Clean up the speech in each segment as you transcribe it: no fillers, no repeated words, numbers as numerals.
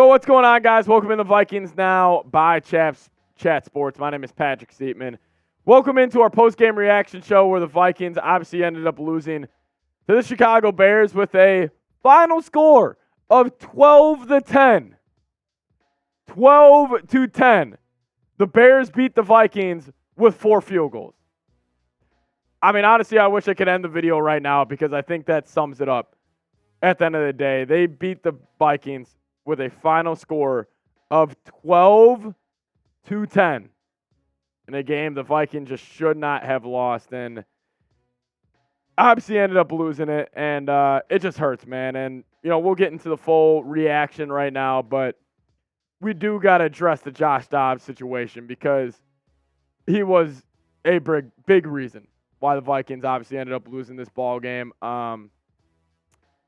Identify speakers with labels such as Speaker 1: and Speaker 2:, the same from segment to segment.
Speaker 1: what's going on, guys? Welcome in the Vikings Now by Chat Sports. My name is Patrick Siepman. Welcome into our post-game reaction show where the Vikings obviously ended up losing to the Chicago Bears with a final score of 12-10. 12-10. The Bears beat the Vikings with 4 field goals. I mean, honestly, I wish I could end the video right now because I think that sums it up. At the end of the day, they beat the Vikings with a final score of 12-10 in a game the Vikings just should not have lost, and obviously ended up losing it, and it just hurts, man. And, you know, we'll get into the full reaction right now, but we do got to address the Josh Dobbs situation because he was a big reason why the Vikings obviously ended up losing this ball game.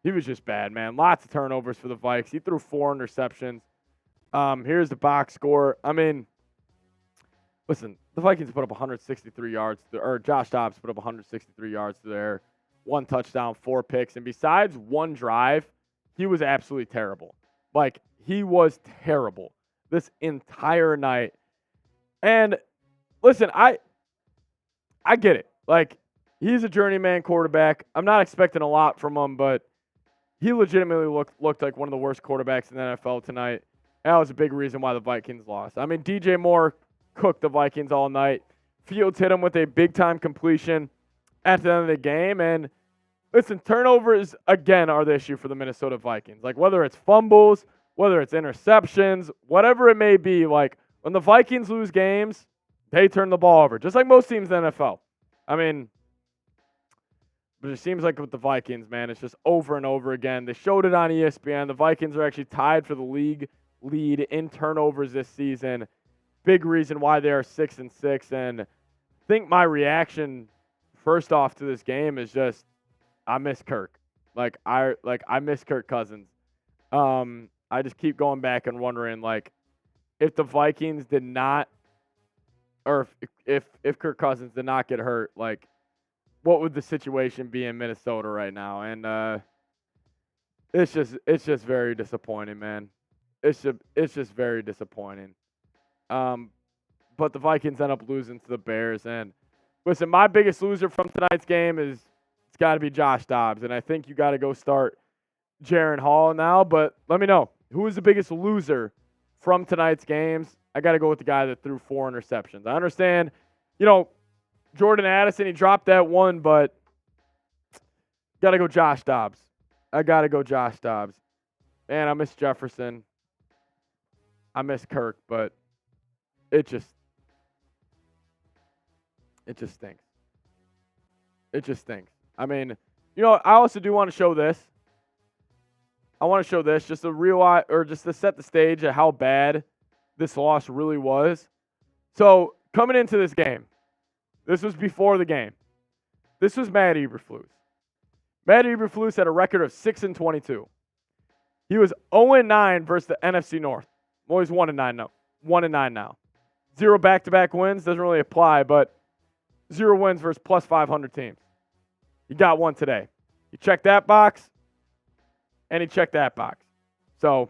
Speaker 1: He was just bad, man. Lots of turnovers for the Vikes. He threw 4 interceptions. Here's the box score. I mean, listen, the Vikings put up 163 yards, or Josh Dobbs put up 163 yards there, 1 touchdown, 4 picks. And besides 1 drive, he was absolutely terrible. Like, he was terrible this entire night. And listen, I get it. Like, he's a journeyman quarterback. I'm not expecting a lot from him, but he legitimately looked like one of the worst quarterbacks in the NFL tonight. That was a big reason why the Vikings lost. I mean, DJ Moore cooked the Vikings all night. Fields hit him with a big-time completion at the end of the game. And listen, turnovers, again, are the issue for the Minnesota Vikings. Like, whether it's fumbles, whether it's interceptions, whatever it may be, like, when the Vikings lose games, they turn the ball over, just like most teams in the NFL. I mean, but it seems like with the Vikings, man, it's just over and over again. They showed it on ESPN. The Vikings are actually tied for the league lead in turnovers this season. Big reason why they are 6-6. And I think my reaction, first off, to this game is just I miss Kirk. I miss Kirk Cousins. I just keep going back and wondering, like, if the Vikings did not, or if Kirk Cousins did not get hurt, like, what would the situation be in Minnesota right now? And it's just very disappointing, man. It's just very disappointing. But the Vikings end up losing to the Bears. And listen, my biggest loser from tonight's game it's got to be Josh Dobbs, and I think you got to go start Jaren Hall now. But let me know, who is the biggest loser from tonight's games? I got to go with the guy that threw 4 interceptions. I understand, you know, Jordan Addison, he dropped that one, but got to go Josh Dobbs. I got to go Josh Dobbs. Man, I miss Jefferson. I miss Kirk, but it just stinks. It just stinks. I mean, you know, I also do want to show this. I want to show this just to set the stage of how bad this loss really was. So, coming into this game, this was before the game. This was Matt Eberflus. Matt Eberflus had a record of 6-22. He was 0-9 versus the NFC North. Well, he's 1-9 now. 1-9 now. 0 back-to-back wins doesn't really apply, but 0 wins versus plus 500 teams. He got one today. He checked that box, and he checked that box. So, it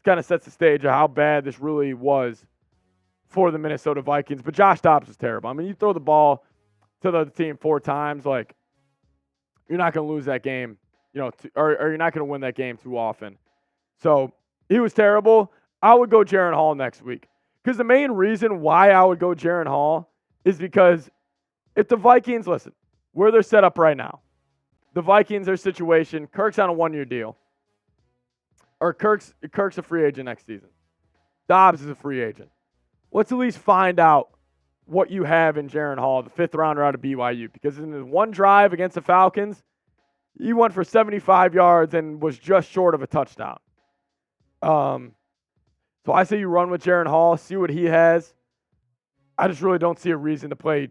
Speaker 1: kind of sets the stage of how bad this really was for the Minnesota Vikings. But Josh Dobbs was terrible. I mean, you throw the ball to the other team 4 times, like, you're not going to lose that game, you know, or you're not going to win that game too often. So, he was terrible. I would go Jaren Hall next week. Because the main reason why I would go Jaren Hall is because if the Vikings, listen, where they're set up right now, the Vikings, their situation, Kirk's on a 1-year deal. Or Kirk's a free agent next season. Dobbs is a free agent. Let's at least find out what you have in Jaren Hall, the 5th rounder out of BYU. Because in his 1 drive against the Falcons, he went for 75 yards and was just short of a touchdown. So I say you run with Jaren Hall, see what he has. I just really don't see a reason to play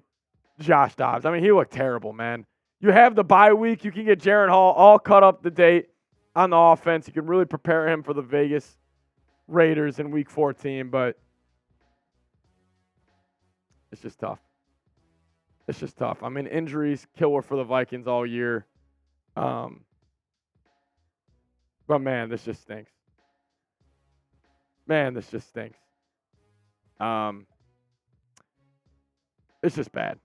Speaker 1: Josh Dobbs. I mean, he looked terrible, man. You have the bye week. You can get Jaren Hall all cut up to date on the offense. You can really prepare him for the Vegas Raiders in Week 14, but it's just tough. It's just tough. I mean, injuries, killer for the Vikings all year. But, man, this just stinks. Man, this just stinks. It's just bad.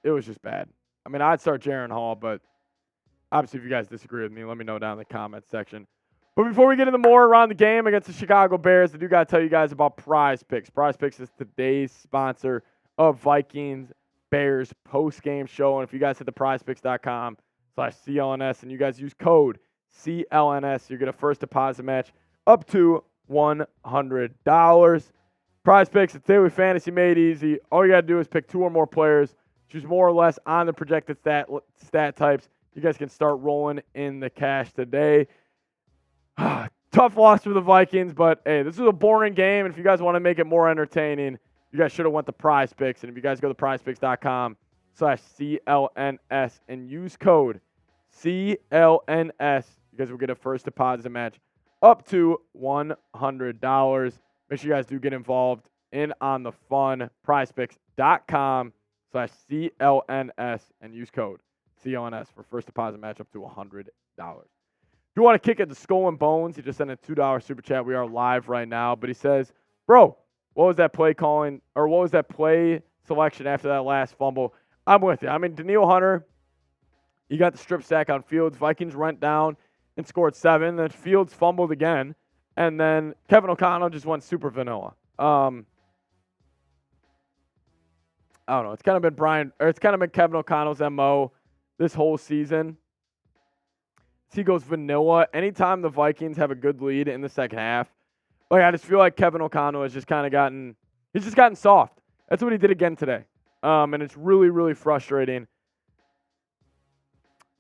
Speaker 1: It was just bad. I mean, I'd start Jaren Hall, but obviously, if you guys disagree with me, let me know down in the comments section. But before we get into more around the game against the Chicago Bears, I do got to tell you guys about Prize Picks. Prize Picks is today's sponsor of Vikings Bears post-game show. And if you guys hit the prizepicks.com/CLNS and you guys use code CLNS, you're going to first deposit match up to $100. Prize Picks, it's daily fantasy made easy. All you got to do is pick 2 or more players, choose more or less on the projected stat types. You guys can start rolling in the cash today. Tough loss for the Vikings, but hey, this is a boring game. And if you guys want to make it more entertaining, you guys should have went to Prize Picks. And if you guys go to prizepicks.com/CLNS and use code CLNS, you guys will get a first deposit match up to $100. Make sure you guys do get involved in on the fun. prizepicks.com/CLNS and use code CLNS for first deposit match up to $100. If you want to kick it to Skull and Bones, he just sent a $2 super chat. We are live right now, but he says, bro, what was that play calling, or what was that play selection after that last fumble? I'm with you. I mean, Danielle Hunter, he got the strip sack on Fields. Vikings went down and scored 7. Then Fields fumbled again, and then Kevin O'Connell just went super vanilla. I don't know. It's kind of been Kevin O'Connell's MO this whole season. He goes vanilla. Anytime the Vikings have a good lead in the second half, like I just feel like Kevin O'Connell has just kind of gotten soft. That's what he did again today. And it's really, really frustrating.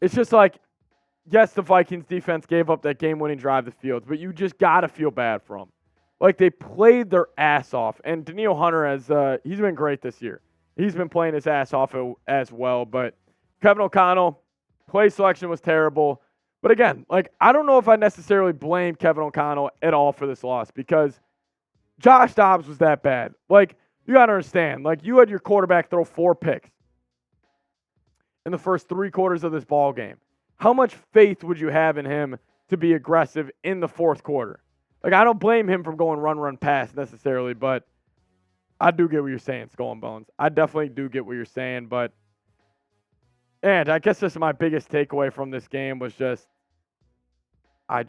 Speaker 1: It's just like, yes, the Vikings defense gave up that game-winning drive to Fields, but you just got to feel bad for them. Like, they played their ass off. And Danielle Hunter, he's been great this year. He's been playing his ass off as well. But Kevin O'Connell, play selection was terrible. But again, like, I don't know if I necessarily blame Kevin O'Connell at all for this loss because Josh Dobbs was that bad. Like, you got to understand, like, you had your quarterback throw 4 picks in the first 3 quarters of this ball game. How much faith would you have in him to be aggressive in the fourth quarter? Like, I don't blame him from going run, pass necessarily, but I do get what you're saying, Skull and Bones. I definitely do get what you're saying, but and I guess this is my biggest takeaway from this game was just I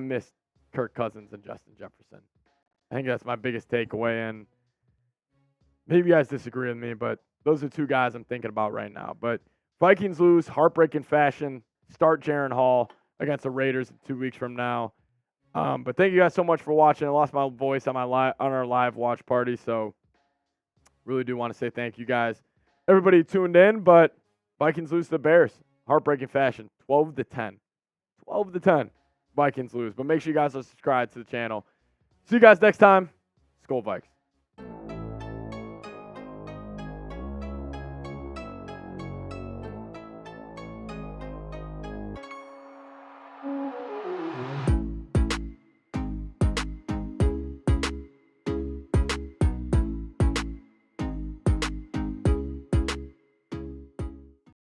Speaker 1: missed Kirk Cousins and Justin Jefferson. I think that's my biggest takeaway, and maybe you guys disagree with me, but those are 2 guys I'm thinking about right now. But Vikings lose, heartbreaking fashion. Start Jaren Hall against the Raiders in 2 weeks from now. But thank you guys so much for watching. I lost my voice on our live watch party, so really do want to say thank you guys. Everybody tuned in, but Vikings lose to the Bears. Heartbreaking fashion. 12-10. 12-10. Vikings lose. But make sure you guys are subscribed to the channel. See you guys next time. Skol Vikes.